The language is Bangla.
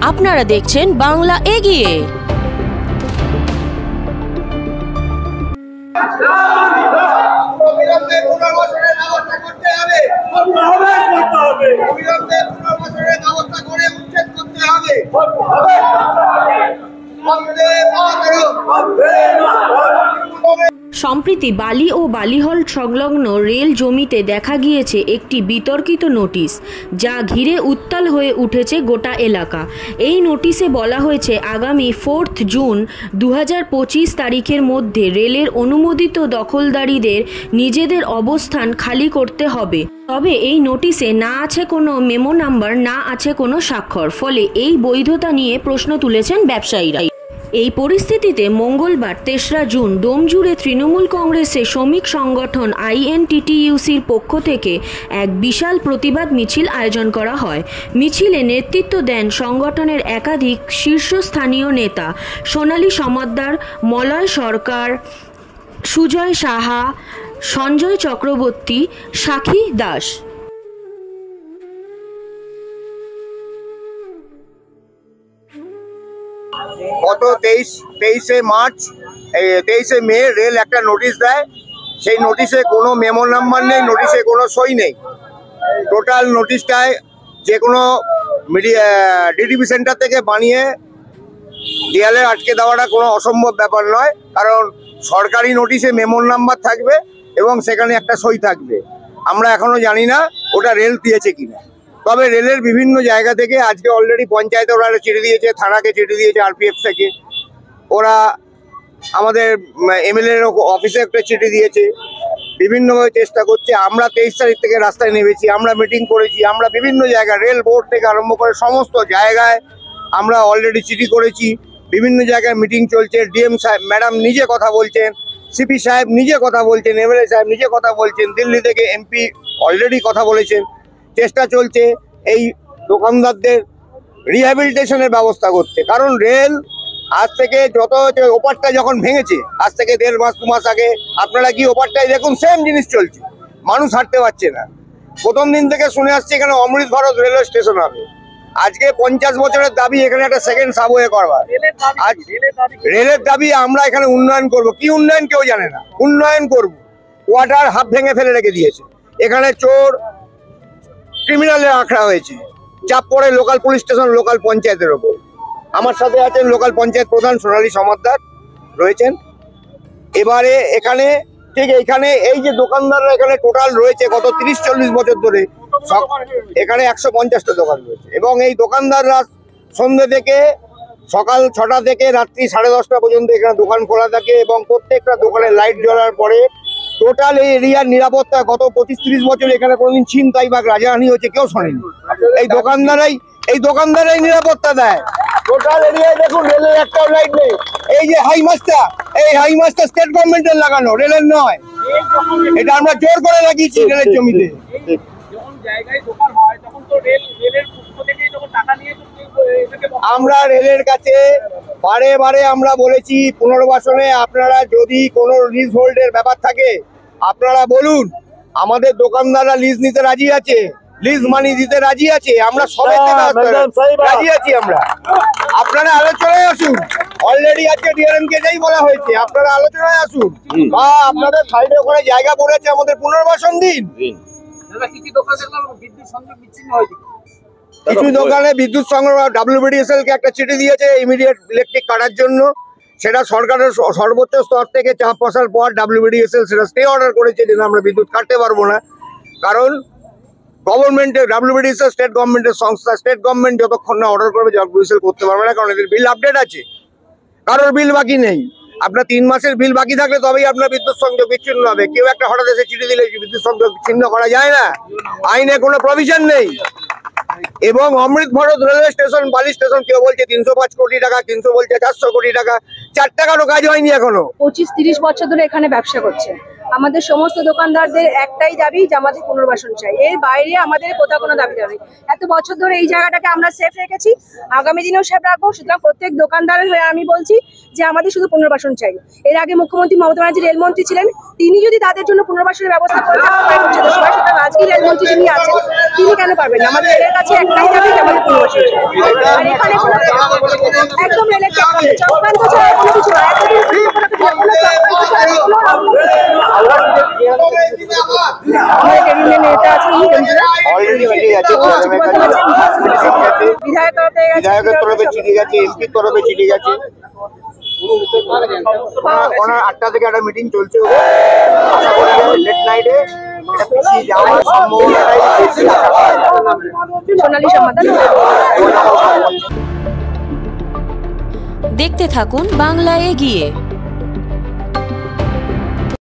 আপনারা দেখছেন বাংলা এগিয়ে। সম্প্রতি বালি ও বালিহল সংলগ্ন রেল জমিতে দেখা গিয়েছে একটি বিতর্কিত নোটিশ, যা ঘিরে উত্তাল হয়ে উঠেছে গোটা এলাকা। এই নোটিশে বলা হয়েছে আগামী 4 জুন 2025 তারিখের মধ্যে রেলের অনুমোদিত দখলদারীদের নিজেদের অবস্থান খালি করতে হবে। তবে এই নোটিশে না আছে কোনো মেমো নাম্বার, না আছে কোনো স্বাক্ষর, ফলে এই বৈধতা নিয়ে প্রশ্ন তুলেছেন ব্যবসায়ীরা। এই পরিস্থিতিতে মঙ্গলবার 3রা জুন ডোমজুড়ে তৃণমূল কংগ্রেসের শ্রমিক সংগঠন INTTUCর পক্ষ থেকে এক বিশাল প্রতিবাদ মিছিল আয়োজন করা হয়। মিছিলে নেতৃত্ব দেন সংগঠনের একাধিক শীর্ষস্থানীয় নেতা সোনালী সমাদ্দার, মলয় সরকার, সুজয় সাহা, সঞ্জয় চক্রবর্তী, সাক্ষী দাস। গত 23শে মে রেল একটা নোটিশ দেয়। সেই নোটিশে কোনো মেমো নাম্বার নেই, নোটিশে কোনো সই নেই। টোটাল নোটিশটায় যে কোনো ডিটিপি সেন্টার থেকে বানিয়ে দেয়ালে আটকে দেওয়াটা কোনো অসম্ভব ব্যাপার নয়, কারণ সরকারি নোটিশে মেমো নাম্বার থাকবে এবং সেখানে একটা সই থাকবে। আমরা এখনো জানি না ওটা রেল দিয়েছে কিনা। তবে রেলের বিভিন্ন জায়গা থেকে আজকে অলরেডি পঞ্চায়েতে ওরা চিঠি দিয়েছে, থানাকে চিঠি দিয়েছে, RPF থেকে ওরা আমাদের MLA অফিসে একটা চিঠি দিয়েছে, বিভিন্নভাবে চেষ্টা করছে। আমরা 23 তারিখ থেকে রাস্তায় নেমেছি, আমরা মিটিং করেছি, আমরা বিভিন্ন জায়গায় রেল বোর্ড থেকে আরম্ভ করে সমস্ত জায়গায় আমরা অলরেডি চিঠি করেছি। বিভিন্ন জায়গায় মিটিং চলছে, DM সাহেব ম্যাডাম নিজে কথা বলছেন, CP সাহেব নিজে কথা বলছেন, MLA সাহেব নিজে কথা বলছেন, দিল্লি থেকে MP অলরেডি কথা বলেছেন। চেষ্টা চলছে এই দোকানদারদের রিহ্যাবিলিটেশনের ব্যবস্থা করতে, কারণ রেল আজ থেকে যত ওপারটা যখন ভেঙেছে, আজ থেকে 1.5 মাস 2 মাস আগে আপনারা কি ওপারটাই দেখুন, সেম জিনিস চলছে, মানুষ হাঁটতে পারছে না। প্রথম দিন থেকে শুনে আসছে এখানে অমৃত ভারত রেলওয়ে স্টেশন হবে। আজকে 50 বছরের দাবি এখানে একটা সেকেন্ড সাবওয়ে করবার। আজ রেলের দাবি আমরা এখানে উন্নয়ন করব। কি উন্নয়ন কেউ জানে না, উন্নয়ন করব। কোয়ার্টার হাফ ভেঙে ফেলে রেখে দিয়েছে, এখানে চোর ক্রিমিনালের আখড়া হয়েছে, চাপ পড়ে লোকাল পুলিশ স্টেশন, লোকাল পঞ্চায়েতের ওপর। আমার সাথে আছেন লোকাল পঞ্চায়েত প্রধান সোনালী সমাদ্দার রয়েছেন। এবারে এখানে ঠিক এইখানে এই যে দোকানদাররা এখানে টোটাল রয়েছে গত 30-40 বছর ধরে, এখানে 150টা দোকান রয়েছে এবং এই দোকানদাররা সন্ধ্যে থেকে সকাল 6টা থেকে রাত্রি 10:30টা পর্যন্ত এখানে দোকান খোলা থাকে এবং প্রত্যেকটা দোকানে লাইট জ্বলার পরে টোটাল এই এরিয়ার নিরাপত্তা গত 25-30 বছর এখানে কোনোদিন ছিনতাই বা রাজহানি হচ্ছে কেউ শোনেনি। এই দোকানদারাই নিরাপত্তা দেয়। টোটাল এরিয়ায় দেখুন রেলের একটাও লাইট নেই। এই যে হাই মাস্টার স্টেট গভর্নমেন্টের লাগানো, রেলের নয়। এটা আমরা জোর করে লাগিয়েছি রেলের জমিতে। আমরা রেলের কাছে বারে বারে আমরা বলেছি পুনর্বাসনে আপনারা যদি কোনো লিজ হোল্ডের ব্যাপার থাকে আপনারা বলুন। আমাদের দোকানদাররা লিজ নিতে রাজি আছে, লিজ মানি দিতে রাজি আছে, আমরা সবাই রাজি আছি। আমরা আপনারা আলোচনায় আসুন, অলরেডি আজকে DRM-কে যাই বলা হয়েছে, আপনারা আলোচনায় আসুন বা আপনাদের সাইডে ওখানে জায়গা পড়েছে আমাদের পুনর্বাসন দিন। কিছু দোকানে বিদ্যুৎ সংগ্রহ WBDSL-কে একটা চিঠি দিয়েছে ইমিডিয়েট ইলেকট্রিক কাটার জন্য। সেটা সরকারের সর্বোচ্চ স্তর থেকে চাপ বসার পর WBDSL সেটা স্টে অর্ডার করেছে যে আমরা বিদ্যুৎ কাটতে পারবো না, কারণ গভর্নমেন্টের WBDSL স্টেট গভর্নমেন্টের সংস্থা, স্টেট গভর্নমেন্ট যতক্ষণ না অর্ডার করবে WBDSL করতে পারবে না, কারণ এদের বিল আপডেট আছে, কারোর বিল বাকি নেই। আপনার 3 মাসের বিল বাকি থাকলে তবেই আপনার বিদ্যুৎ সংযোগ বিচ্ছিন্ন হবে। কেউ একটা হঠাৎ এসে চিঠি দিলে বিদ্যুৎ সংযোগ বিচ্ছিন্ন করা যায় না, আইনে কোনো প্রভিশন নেই। এবং অমৃত ভারত রেলওয়ে স্টেশন, বালি স্টেশন কেউ বলছে 305 কোটি টাকা, 300 বলছে 400 কোটি টাকা, 4 টাকারও কাজ হয়নি এখনো। 25-30 বছর ধরে এখানে ব্যবসা করছে। আমাদের সমস্ত দোকানদারদের একটাই দাবি যে আমাদের পুনর্বাসন চাই, এর বাইরে আমাদের কোথাও কোনো দাবি নেই। এত বছর ধরে এই জায়গাটাকে আমরা সেফ রেখেছি, আগামী দিনেও সেফ রাখবো। সুতরাং প্রত্যেক দোকানদারের হয়ে আমি বলছি যে আমাদের শুধু পুনর্বাসন চাই। এর আগে মুখ্যমন্ত্রী মমতা ব্যানার্জি রেলমন্ত্রী ছিলেন, তিনি যদি তাদের জন্য পুনর্বাসনের ব্যবস্থা করে থাকতে পারেন, সুতরাং আজকে রেলমন্ত্রী যিনি আছেন তিনি কেন পারবেন না? আমাদের রেলের কাছে একটাই দাবি যে আমাদের পুনর্বাসন চাই। আর এখানে কোনো একদম রেলের চক্রান্ত ছাড়া কোনো কিছু না। এতদিন কোনো চক্রান্ত ছাড়া কোনো আমাদের টেরিনের নেতা আছে অলরেডি মিটিং আছে, বিধায়কের তরফে চিঠি গেছে, এমপির তরফে চিঠি গেছে। ওনার 8টা থেকে একটা মিটিং চলছে। আশা করি লেট নাইটে এটা পিছিয়ে যাওয়ার সম্ভাবনাটাই বেশি আশা করা যায়। সোনালী সমাধান। দেখতে থাকুন বাংলা এগিয়ে।